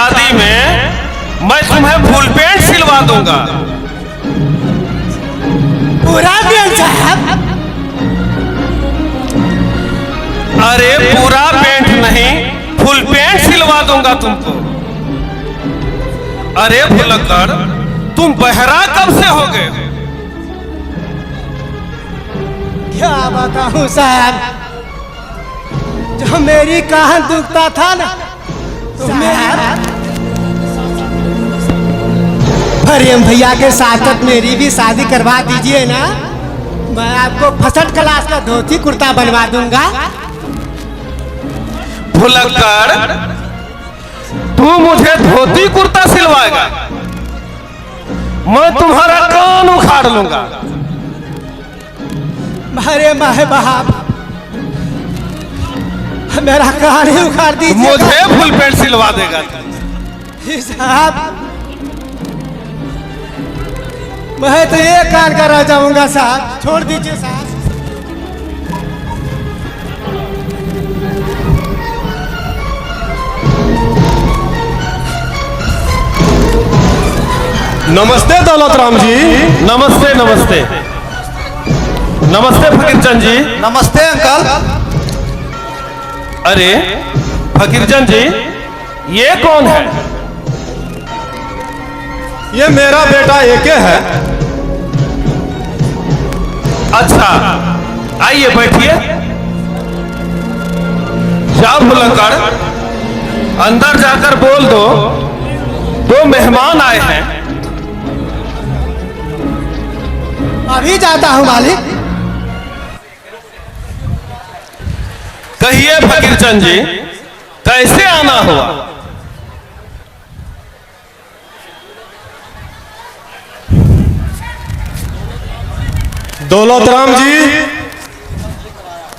शादी में मैं तुम्हें फुल पेंट सिलवा दूंगा। पूरा पेंट साहब? अरे पूरा पेंट नहीं, फुल पेंट सिलवा दूंगा तुमको। अरे भुलक्कड़, तुम बहरा कब से हो गए? क्या बताऊं साहब, जो मेरी कान दुखता था ना, तो फरीम भैया के साथ मेरी भी शादी करवा दीजिए ना, मैं आपको फर्स्ट क्लास का धोती कुर्ता बनवा दूंगा। भुलक्कड़, तू मुझे धोती कुर्ता सिलवाएगा? मैं तुम्हारा कान उखाड़ लूंगा। अरे माहे बाप, मेरा कान ही उखाड़ दीजिए। मुझे फुल पेंट सिलवा देगा साहब? मैं तो एक कान का रह जाऊंगा साहब, छोड़ दीजिए साहब। नमस्ते दौलत राम जी। नमस्ते नमस्ते नमस्ते फकीरचंद जी। नमस्ते अंकल। अरे फकीरचंद जी, ये कौन है? ये मेरा बेटा एके है। अच्छा, आइए बैठिए। जाओ भुलक्कड़, अंदर जाकर बोल दो, दो मेहमान आए हैं। अभी जाता हूँ मालिक। कहिए फकीरचंद जी, कैसे आना हुआ? दौलत राम जी,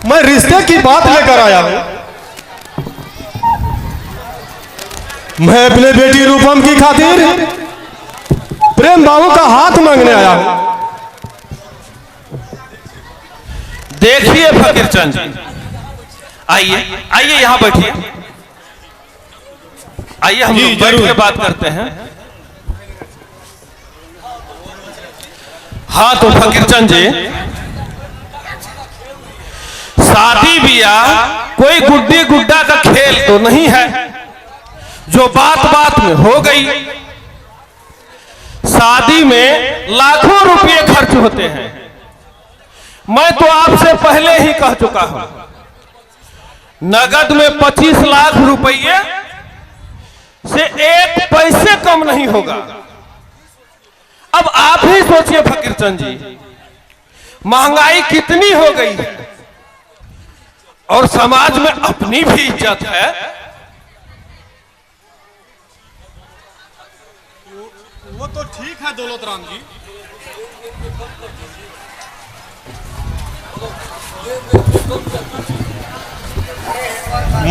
मैं रिश्ते की बात लेकर आया हूं। मैं अपने बेटी रूपम की खातिर प्रेम बाबू का हाथ मांगने आया हूं। देखिए फकीरचंद जी, आइए आइए यहाँ बैठिए। आइए हम लोग बैठ के बात करते हैं। हाँ तो फकीरचंद जी, शादी ब्याह कोई गुड्डी गुड्डा का खेल तो नहीं है जो बात बात में हो गई। शादी में लाखों रुपए खर्च होते हैं। मैं तो आपसे पहले ही कह चुका हूं, नगद में 25 लाख रुपये से एक पैसे कम नहीं होगा। अब आप ही सोचिए फकीरचंद जी, महंगाई कितनी हो गई है और समाज में अपनी भी इज्जत है। वो तो ठीक है दौलत राम जी,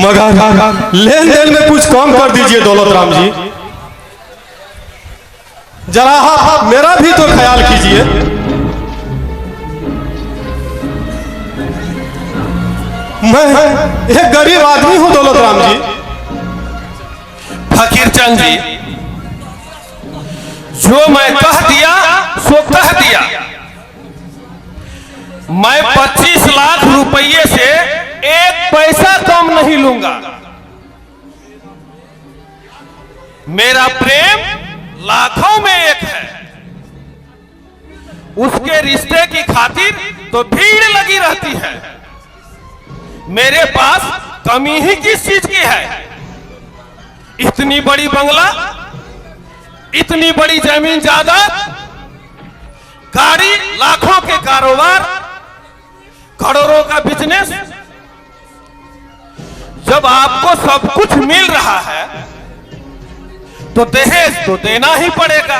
मगर लेन देन में कुछ कम कर दीजिए दौलत राम जी। जरा आप मेरा भी तो ख्याल कीजिए। मैं एक गरीब आदमी हूं दौलत राम जी। फकीरचंद जी, जो मैं कह दिया सो कह दिया। मैं 25 लाख रुपये से एक पैसा कम नहीं लूंगा। मेरा प्रेम लाखों में एक है। उसके रिश्ते की खातिर तो भीड़ लगी रहती है। मेरे पास कमी ही किस चीज की है? इतनी बड़ी बंगला, इतनी बड़ी जमीन जायदाद, गाड़ी, लाखों के कारोबार, करोड़ों का बिजनेस। जब आपको सब कुछ मिल रहा है तो दहेज तो देना ही पड़ेगा।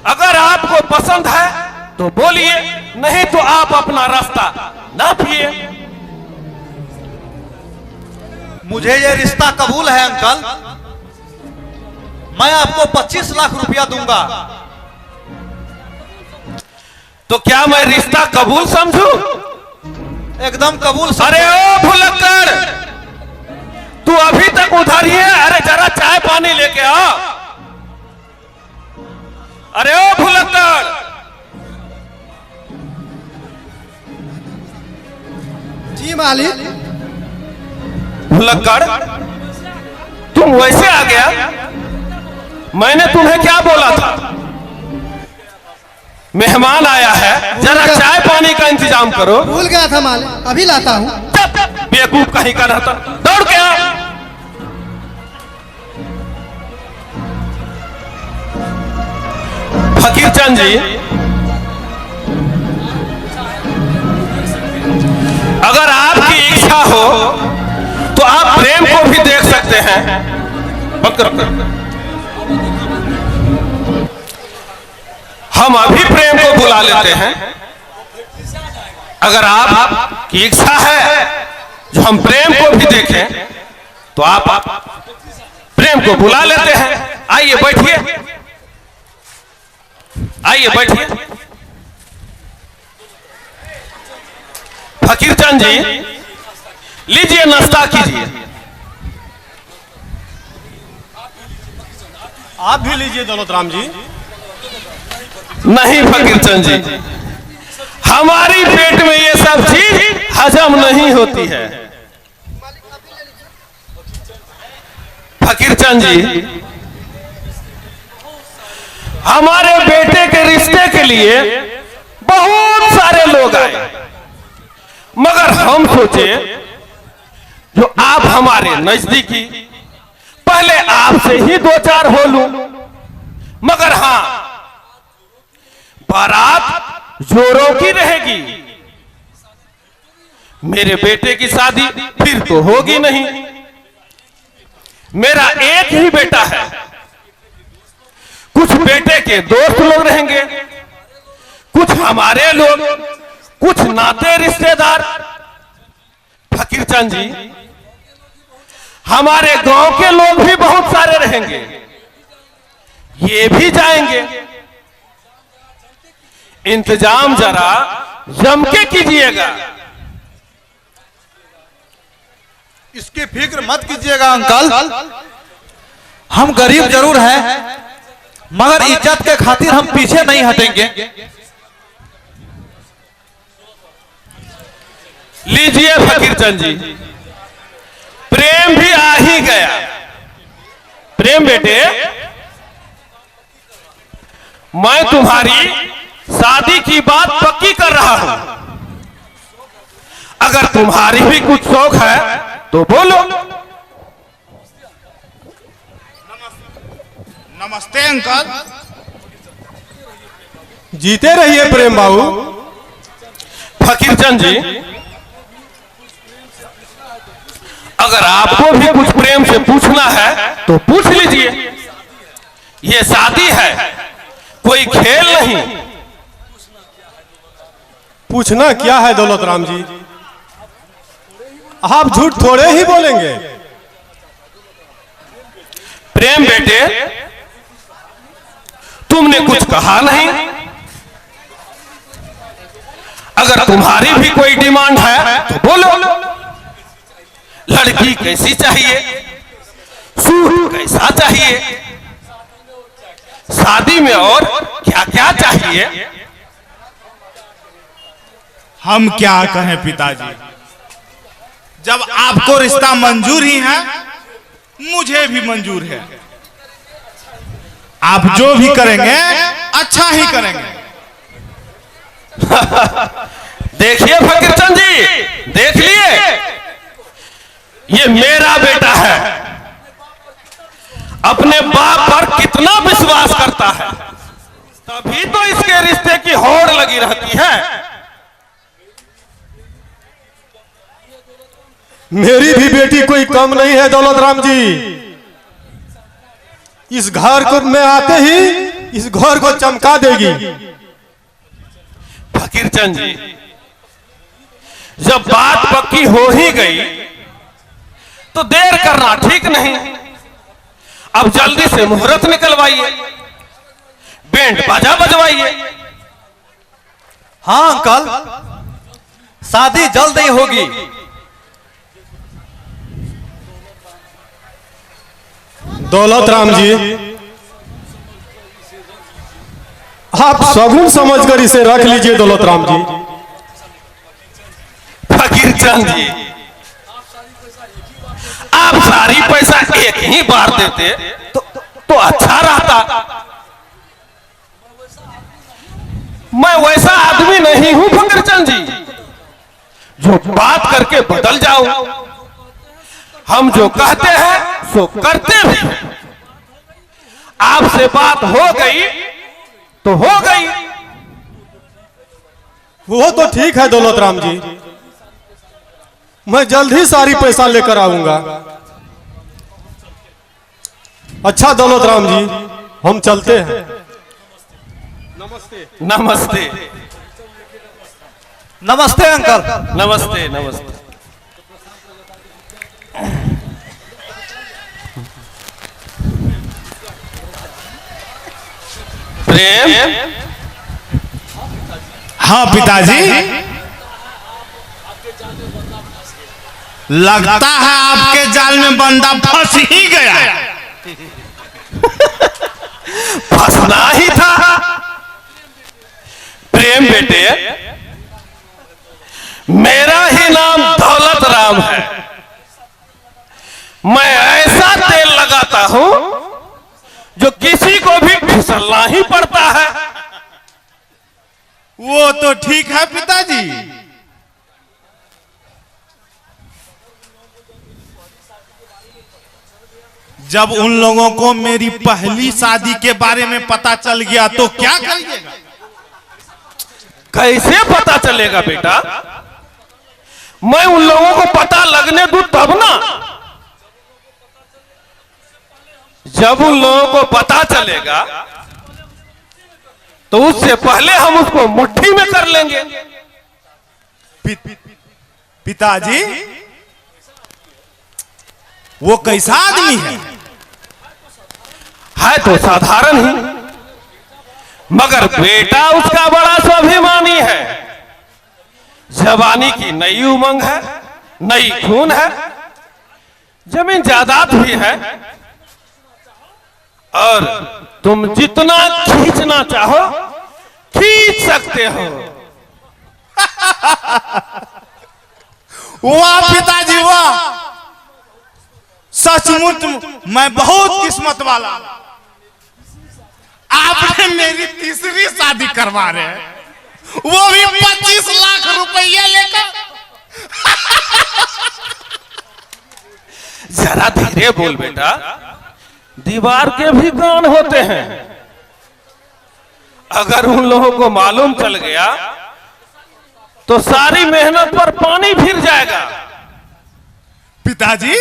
अगर आपको पसंद है तो बोलिए, नहीं तो आप अपना रास्ता नापिए। मुझे ये रिश्ता कबूल है अंकल। मैं आपको 25 लाख रुपया दूंगा। तो क्या मैं रिश्ता कबूल समझूं? एकदम कबूल। अरे ओ भुलक्कड़, तू अभी तक उधर ही है। अरे जरा चाय पानी लेके आ। अरे ओ भुलक्कड़, जी मालिक। भुलक्कड़, तुम वैसे आ गया? मैंने तुम्हें क्या बोला था? मेहमान आया है, जरा चाय पानी का इंतजाम करो। भूल गया था मालिक, अभी लाता हूँ। बेवकूफ कहीं का रहता, दौड़ के आ। फकीर चंद जी, अगर आपकी इच्छा हो तो आप प्रेम को भी देख सकते हैं। बंद करो। हम अभी प्रेम को बुला लेते हैं। अगर आपकी इच्छा है जो हम प्रेम को भी देखें तो आप प्रेम को बुला लेते हैं। आइए बैठिए, आइए बैठिए। फकीर चंद जी, लीजिए नाश्ता कीजिए। आप भी लीजिए दौलत राम जी। नहीं फकीर चंद जी, हमारी पेट में ये सब चीज हजम नहीं होती है। फकीर चंद जी, हमारे बेटे के रिश्ते के लिए बहुत सारे लोग आए, मगर हम सोचे जो आप हमारे नजदीकी, पहले आपसे ही दो चार हो लूं। मगर हां, बारात जोरों की रहेगी। मेरे बेटे की शादी फिर तो होगी नहीं। मेरा एक ही बेटा है, कुछ बेटे के दोस्त लोग रहेंगे, कुछ हमारे लोग, कुछ नाते रिश्तेदार। फकीर चंद जी, हमारे गांव के लोग भी बहुत सारे रहेंगे, ये भी जाएंगे। इंतजाम जरा जम के कीजिएगा। इसकी फिक्र मत कीजिएगा अंकल, हम गरीब जरूर हैं मगर इज्जत के खातिर हम पीछे नहीं हटेंगे। लीजिए फकीर चंद जी, प्रेम भी आ ही गया। प्रेम बेटे, मैं तुम्हारी शादी की बात पक्की कर रहा हूं। अगर तुम्हारी भी कुछ शौक है तो बोलो। नमस्ते अंकल। जीते रहिए प्रेम बाबू। फकीर चंद जी, अगर आपको भी कुछ प्रेम से पूछना है तो पूछ लीजिए। ये शादी है, कोई खेल नहीं। पूछना क्या है दौलत राम जी, आप झूठ थोड़े ही बोलेंगे। प्रेम बेटे, तुमने कुछ कहा नहीं। अगर तुम्हारी भी कोई डिमांड है तो बोलो। लड़की कैसी चाहिए, सूट कैसा चाहिए, शादी में और क्या क्या चाहिए? हम क्या कहें पिताजी, जब आपको रिश्ता मंजूर ही है मुझे भी मंजूर है। आप जो भी करेंगे अच्छा ही करेंगे। देखिए फकीर चंद जी, देख लिए, ये मेरा बेटा है, अपने बाप पर कितना विश्वास करता है, तभी तो इसके रिश्ते की होड़ लगी रहती है। मेरी भी बेटी कोई कम नहीं है दौलत राम जी। इस घर को में आते ही इस घर को चमका देगी। फकीर चंद जी, जब बात पक्की हो ही गई तो देर करना ठीक नहीं। अब जल्दी से मुहूर्त निकलवाइए, बैंड बाजा बजवाइए। हाँ अंकल, शादी जल्द ही होगी। दौलत राम जी, आप शगुन समझकर इसे रख लीजिए दौलत राम जी। फकीर चंद जी, आप सारी पैसा एक ही बार देते तो अच्छा रहता। मैं वैसा आदमी नहीं हूं फकीर चंद जी जो बात करके बदल जाऊं। हम जो कहते हैं सो करते भी। आपसे बात हो गई तो हो गई। वो तो ठीक है दौलत राम जी, मैं जल्द ही सारी पैसा लेकर आऊंगा। अच्छा दौलत राम जी, हम चलते हैं। नमस्ते नमस्ते अंकल। नमस्ते नमस्ते। प्रेम, हाँ पिताजी, लगता है आपके जाल में बंदा फंस ही गया। फंसना ही था। प्रेम बेटे, मेरा ही नाम दौलत राम है। मैं ऐसा तेल लगाता हूं जो किसी को भी फिसलना ही पड़ता है। वो तो ठीक है पिताजी, जब उन लोगों को मेरी पहली शादी के बारे में पता चल गया तो क्या करिएगा? कैसे पता चलेगा बेटा? मैं उन लोगों को पता लगने दूं तब ना। जब उन लोगों को पता चलेगा तो उससे पहले हम उसको मुट्ठी में कर लेंगे। पिताजी, वो कैसा आदमी है तो साधारण ही, मगर बेटा उसका बड़ा स्वाभिमानी है। जवानी की नई उमंग है, नई खून है, जमीन जायदाद भी है, और तुम जितना खींचना चाहो खींच सकते हो। वाह पिताजी वाह, सचमुच मैं बहुत किस्मत वाला। आपने मेरी तीसरी शादी करवा रहे हैं, वो भी 25 लाख रुपया लेकर। जरा धीरे बोल बेटा, दीवार के भी कान होते हैं। अगर उन लोगों को मालूम चल गया तो सारी मेहनत पर पानी फिर जाएगा। पिताजी,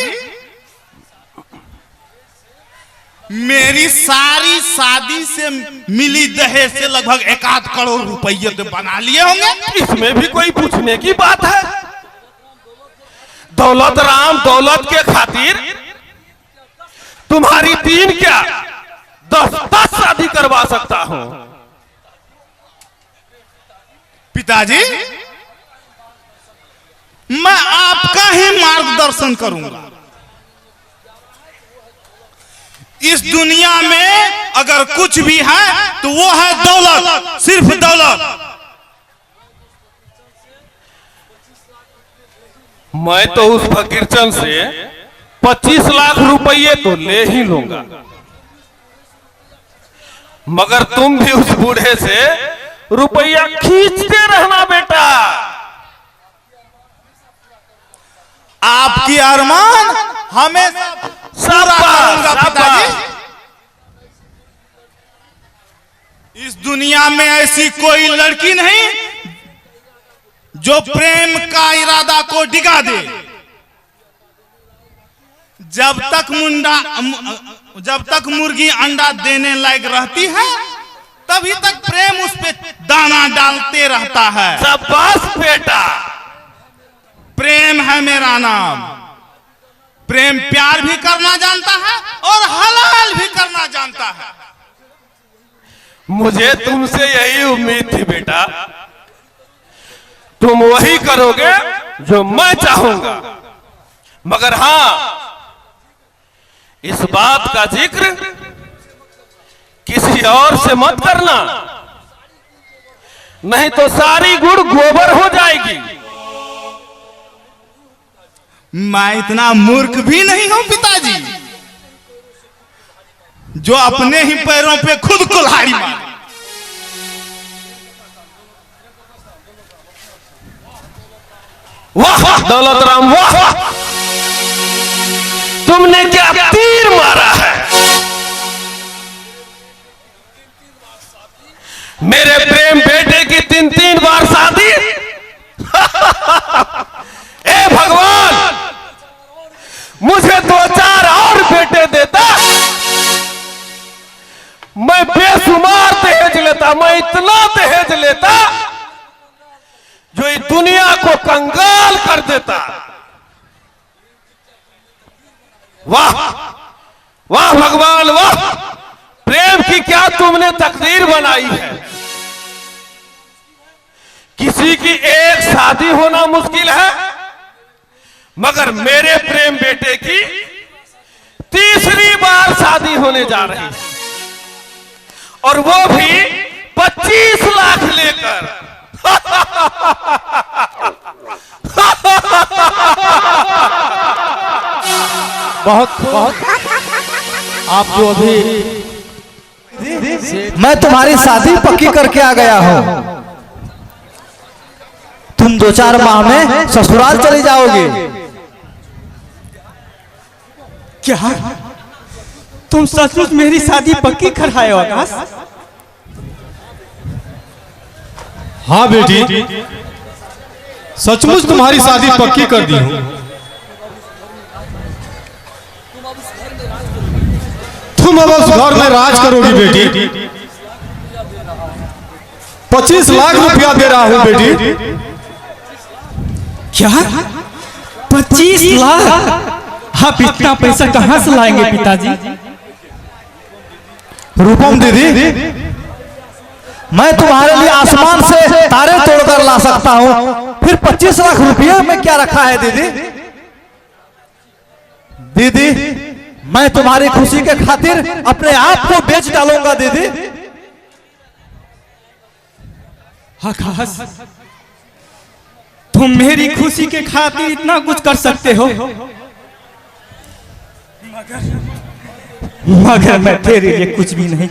मेरी सारी शादी से मिली दहेज से लगभग 1.5 करोड़ रुपये तो बना लिए होंगे। इसमें भी कोई पूछने की बात है? दौलत राम, दौलत के खातिर तुम्हारी 3 क्या 10 शादी करवा सकता हूं। पिताजी, मैं आपका ही मार्गदर्शन करूंगा। इस दुनिया में अगर कुछ भी है तो वो है दौलत, सिर्फ दौलत। मैं तो उस फकीरचंद से 25 लाख रुपये तो ले ही लूंगा, मगर तुम भी उस बूढ़े से रुपया खींचते रहना बेटा। आपकी अरमान हमेशा पूरा करूंगा पिताजी। इस दुनिया में ऐसी कोई लड़की नहीं जो प्रेम का इरादा को डिगा दे। जब तक मुर्गी अंडा देने लायक रहती है तभी तक प्रेम उस पे दाना डालते रहता है। शाबाश बेटा। प्रेम है मेरा नाम। प्रेम प्यार भी करना जानता है और हलाल भी करना जानता है। मुझे तुमसे यही उम्मीद थी बेटा, तुम वही करोगे जो मैं चाहूंगा। मगर हां, इस बात का जिक्र किसी और से मत करना, नहीं तो सारी गुड़ गोबर हो जाएगी। मैं इतना मूर्ख भी नहीं हूं पिताजी जो अपने ही पैरों पे खुद कुल्हाड़ी मारे। वाह दौलत राम वाह, तुमने क्या तीर मारा है। मेरे प्रेम बेटे की 3-3 बार शादी। ए भगवान, मुझे 2-4 और बेटे देता, मैं बेशुमार दहेज लेता, मैं इतना दहेज लेता जो इस दुनिया को कंगाल कर देता। वाह वाह भगवान वाह, प्रेम की क्या तुमने तकदीर बनाई है। किसी की एक शादी होना मुश्किल है, मगर मेरे प्रेम बेटे की 3री बार शादी होने जा रही है, और वो भी 25 लाख लेकर। बहुत बहुत आप जो अभी मैं तुम्हारी शादी पक्की करके आ गया हूं। तुम 2-4 माह में ससुराल चले जाओगे। क्या तुम सचमुच मेरी शादी पक्की कराए हो आकाश? हाँ बेटी, सचमुच तुम्हारी शादी पक्की कर दी हूं। तुम अब उस घर में राज करोगी बेटी। 25 लाख रुपया दे रहा हूं बेटी। क्या 25 लाख? आप इतना पैसा कहां से लाएंगे पिताजी? रूपम दीदी, मैं तुम्हारे लिए आसमान से तारे तोड़कर ला सकता हूं, फिर 25 लाख रुपया में क्या रखा है दीदी? दीदी, मैं तुम्हारी खुशी के खातिर अपने आप को बेच डालूंगा दीदी। आकाश, तुम मेरी खुशी के खातिर इतना कुछ कर सकते हो, मगर मैं तेरे लिए कुछ भी नहीं,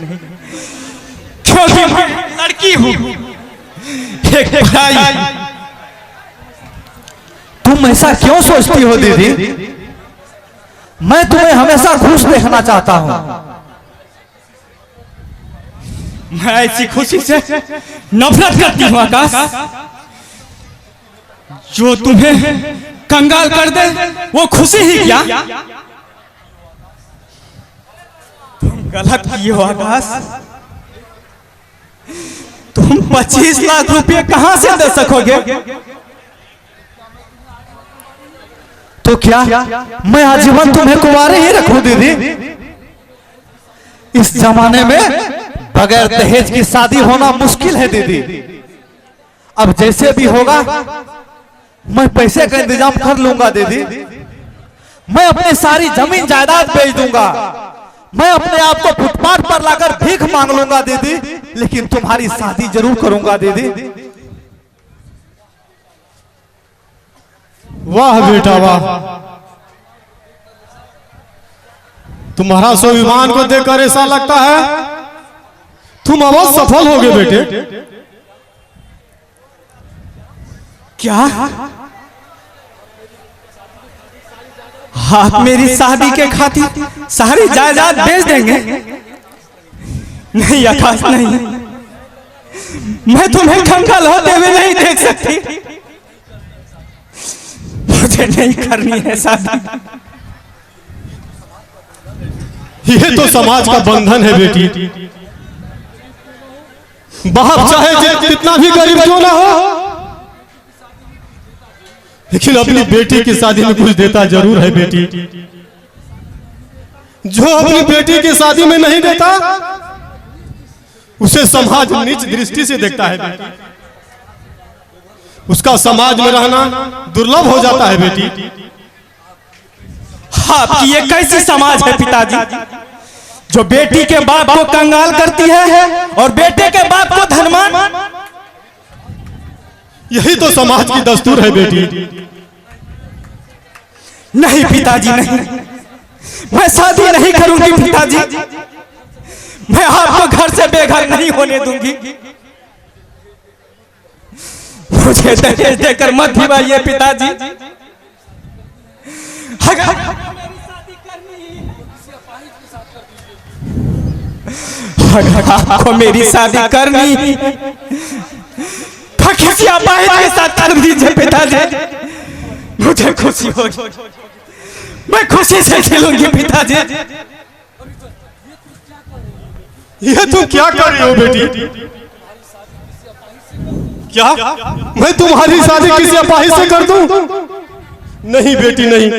क्योंकि मैं लड़की हूं, एक भाई। तुम ऐसा क्यों सोचती हो दीदी? मैं तुम्हें हमेशा खुश देखना चाहता हूं। मैं ऐसी खुशी से नफरत करती हूं आकाश, जो तुम्हें कंगाल कर दे वो खुशी ही क्या? तुम गलत किए हो आकाश। तुम 25 लाख रुपए कहां से दे सकोगे? तो क्या मैं आजीवन तुम्हें कुंवारे ही रखूं दीदी? इस जमाने में बगैर दहेज की शादी होना मुश्किल है दीदी। अब जैसे भी होगा मैं पैसे का इंतजाम कर लूंगा दीदी। मैं अपनी सारी जमीन जायदाद बेच दूंगा। मैं अपने आप को फुटपाथ पर लाकर भीख मांग लूंगा दीदी, लेकिन तुम्हारी शादी जरूर करूंगा दीदी। वाह बेटा वाह, तुम्हारा स्वाभिमान को देखकर ऐसा लगता है तुम अवश्य सफल होगे बेटे। क्या आप मेरी शादी के खातिर सारी जायदाद बेच देंगे? नहीं आकाश, नहीं, मैं तुम्हें कंगाल होते हुए नहीं देख सकती। मुझे नहीं करनी है शादी। ये तो समाज का बंधन है बेटी। बाप चाहे कितना भी गरीब क्यों ना हो, लेकिन अपनी बेटी की शादी में कुछ देता जरूर है बेटी। जो अपनी बेटी की शादी में नहीं देता उसे समाज नीच दृष्टि से देखता है बेटी। उसका समाज में रहना दुर्लभ हो जाता है बेटी। आपकी ये कैसी समाज है पिताजी, जो बेटी के बाप को कंगाल करती है और बेटे के बाप को धनवान? यही तो समाज की दस्तूर है बेटी। नहीं पिताजी नहीं, मैं शादी नहीं करूंगी पिताजी। मैं आपको घर से बेघर नहीं होने दूंगी। मुझे दहेज देकर मत दिवाइए पिताजी। अगर आपको मेरी शादी करनी तो किसी अपाहिज के साथ कर दीजिए पिताजी, मुझे खुशी होगी, मैं खुशी से खेलूंगी पिताजी। ये तुम क्या कर रही हो बेटी? क्या मैं तुम्हारी शादी किसी अपाहिज से कर दूं? नहीं बेटी नहीं।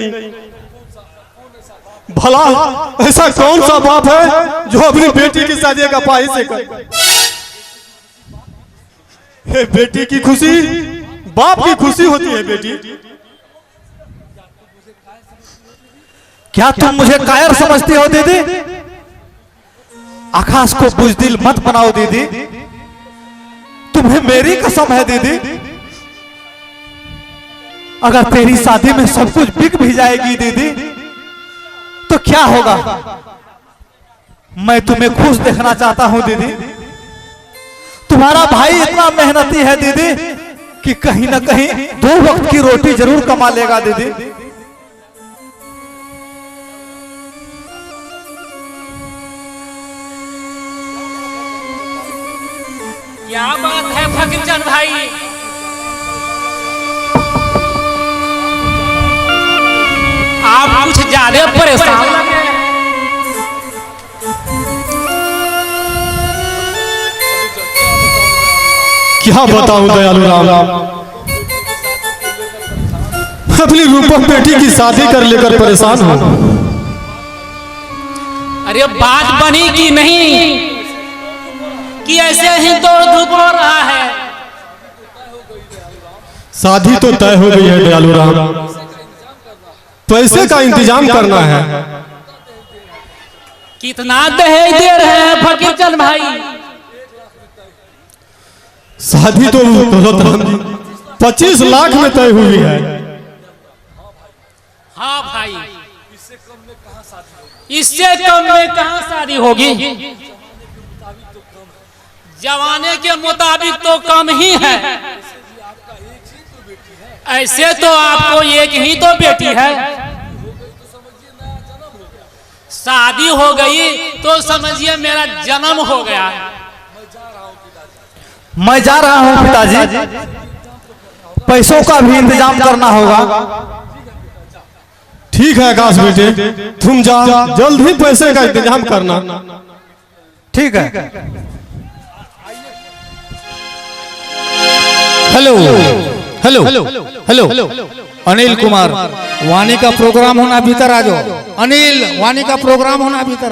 भला ऐसा कौन सा बाप है जो अपनी बेटी की शादी एक अपाहिज से कर? हे बेटी की खुशी बाप की खुशी होती है बेटी। क्या तुम मुझे कायर समझती हो दीदी? आकाश को बुजदिल मत बनाओ दीदी, तुम्हें मेरी कसम है दीदी, अगर तेरी शादी में सब कुछ बिक भी जाएगी दीदी तो क्या होगा? मैं तुम्हें खुश देखना चाहता हूं दीदी। तुम्हारा भाई इतना मेहनती है दीदी कि कहीं ना कहीं 2 वक्त की रोटी जरूर कमा लेगा दीदी। क्या बात है फकीरचंद भाई, आप कुछ ज्यादा परेशान लग रहे हैं। क्या बताऊं दयालु राम, अपनी रूपम बेटी की शादी कर लेकर परेशान हूं। अरे बात बनी कि नहीं कि ऐसे ही दौड़ धूप हो रहा है? शादी तो तय हो गई है दयालु राम, पैसे का इंतजाम करना है। कितना दहेज दे रहे हैं फकीरचंद भाई? शादी तो 25 लाख में तय हुई है। हाँ भाई, इससे कम में कहाँ शादी होगी? जवाने के मुताबिक तो कम ही है। ऐसे तो आपको एक ही तो बेटी है, शादी हो गई तो समझिए मेरा जन्म हो गया। मैं जा रहा हूं पिताजी, पैसों का भी इंतजाम करना होगा। ठीक है आकाश बेटे, तुम जा, जल्द ही पैसे का इंतजाम करना। ठीक है। Hello hello hello hello Anil Kumar, वाणी का प्रोग्राम होना, भीतर आ जाओ। अनिल, वाणी का प्रोग्राम होना, भीतर।